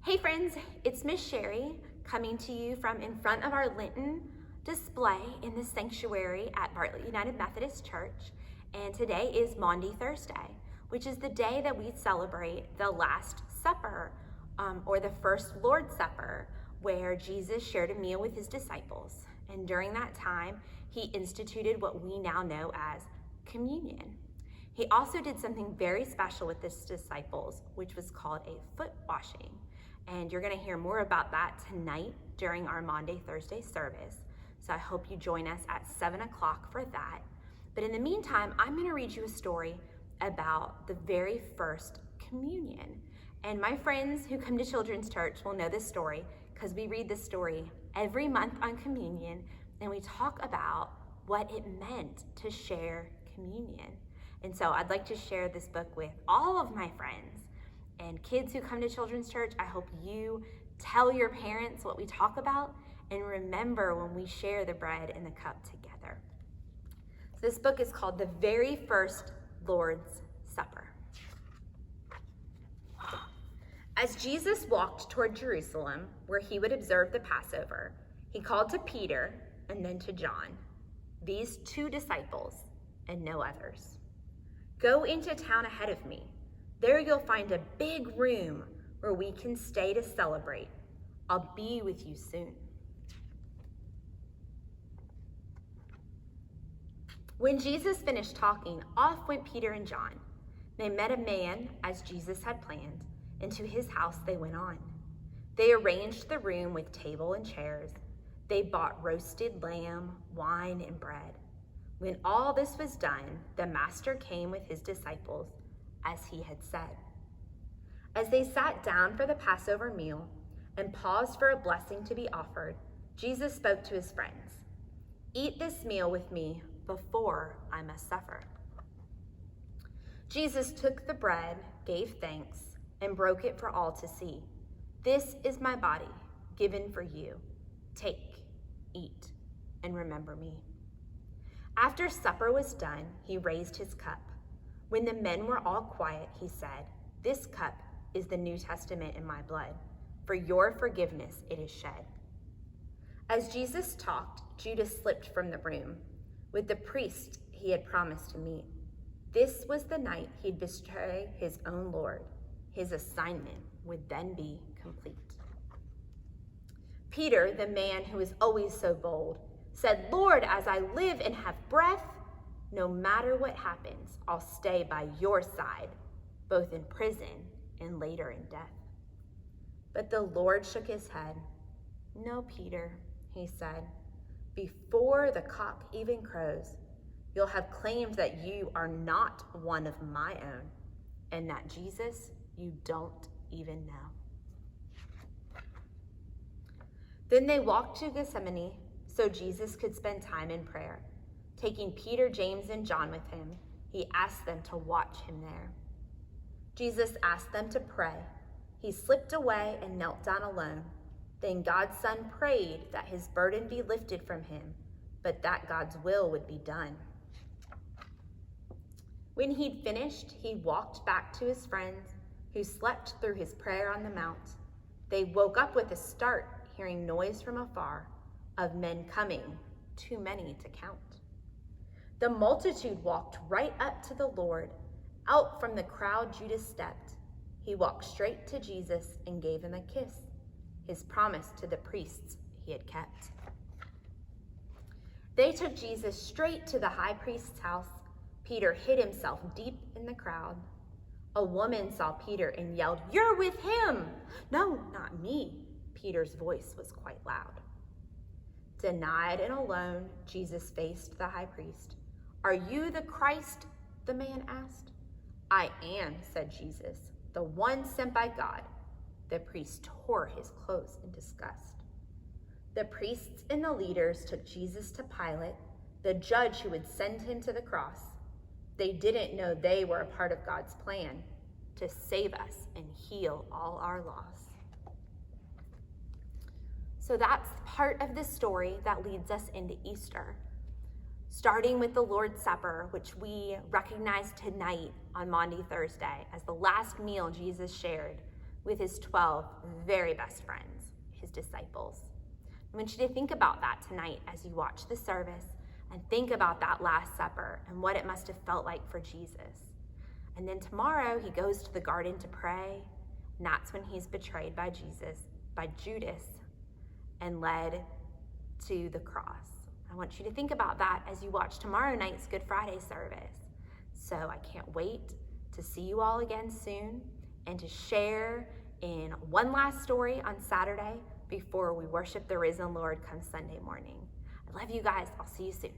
Hey friends, it's Miss Shari coming to you from in front of our Lenten display in the sanctuary at Bartlett United Methodist Church. And today is Maundy Thursday, which is the day that we celebrate the Last Supper, or the first Lord's Supper, where Jesus shared a meal with his disciples. And during that time, he instituted what we now know as communion. He also did something very special with his disciples, which was called a foot washing. And you're going to hear more about that tonight during our Maundy Thursday service. So I hope you join us at 7 o'clock for that. But in the meantime, I'm going to read you a story about the very first communion. And my friends who come to Children's Church will know this story because we read this story every month on communion, and we talk about what it meant to share communion. And so I'd like to share this book with all of my friends and kids who come to Children's Church. I hope you tell your parents what we talk about and remember when we share the bread and the cup together. So this book is called The Very First Lord's Supper. As Jesus walked toward Jerusalem, where he would observe the Passover, he called to Peter and then to John, these two disciples and no others. Go into town ahead of me. There you'll find a big room where we can stay to celebrate. I'll be with you soon. When Jesus finished talking, off went Peter and John. They met a man, as Jesus had planned, and to his house they went on. They arranged the room with table and chairs. They bought roasted lamb, wine, and bread. When all this was done, the master came with his disciples, as he had said. As they sat down for the Passover meal and paused for a blessing to be offered, Jesus spoke to his friends. Eat this meal with me before I must suffer. Jesus took the bread, gave thanks, and broke it for all to see. This is my body, given for you. Take, eat, and remember me. After supper was done, he raised his cup. When the men were all quiet, he said, "This cup is the New Testament in my blood. For your forgiveness it is shed." As Jesus talked, Judas slipped from the room with the priest he had promised to meet. This was the night he'd betray his own Lord. His assignment would then be complete. Peter, the man who is always so bold, said, "Lord, as I live and have breath, no matter what happens, I'll stay by your side, both in prison and later in death." But the Lord shook his head. "No, Peter," he said, "before the cock even crows, you'll have claimed that you are not one of my own, and that Jesus you don't even know." Then they walked to Gethsemane so Jesus could spend time in prayer. Taking Peter, James, and John with him, he asked them to watch him there. Jesus asked them to pray. He slipped away and knelt down alone. Then God's Son prayed that his burden be lifted from him, but that God's will would be done. When he'd finished, he walked back to his friends who slept through his prayer on the mount. They woke up with a start, hearing noise from afar of men coming, too many to count. The multitude walked right up to the Lord. Out from the crowd Judas stepped. He walked straight to Jesus and gave him a kiss, his promise to the priests he had kept. They took Jesus straight to the high priest's house. Peter hid himself deep in the crowd. A woman saw Peter and yelled, "You're with him!" "No, not me." Peter's voice was quite loud. Denied and alone, Jesus faced the high priest. "Are you the Christ?" the man asked. "I am," said Jesus, "the one sent by God." The priest tore his clothes in disgust. The priests and the leaders took Jesus to Pilate, the judge who would send him to the cross. They didn't know they were a part of God's plan to save us and heal all our loss. So that's part of the story that leads us into Easter. Starting with the Lord's Supper, which we recognize tonight on Maundy Thursday as the last meal Jesus shared with his 12 very best friends, his disciples. I want you to think about that tonight as you watch the service, and think about that Last Supper and what it must have felt like for Jesus. And then tomorrow he goes to the garden to pray, and that's when he's betrayed by Judas, and led to the cross. I want you to think about that as you watch tomorrow night's Good Friday service. So I can't wait to see you all again soon and to share in one last story on Saturday before we worship the risen Lord come Sunday morning. I love you guys. I'll see you soon.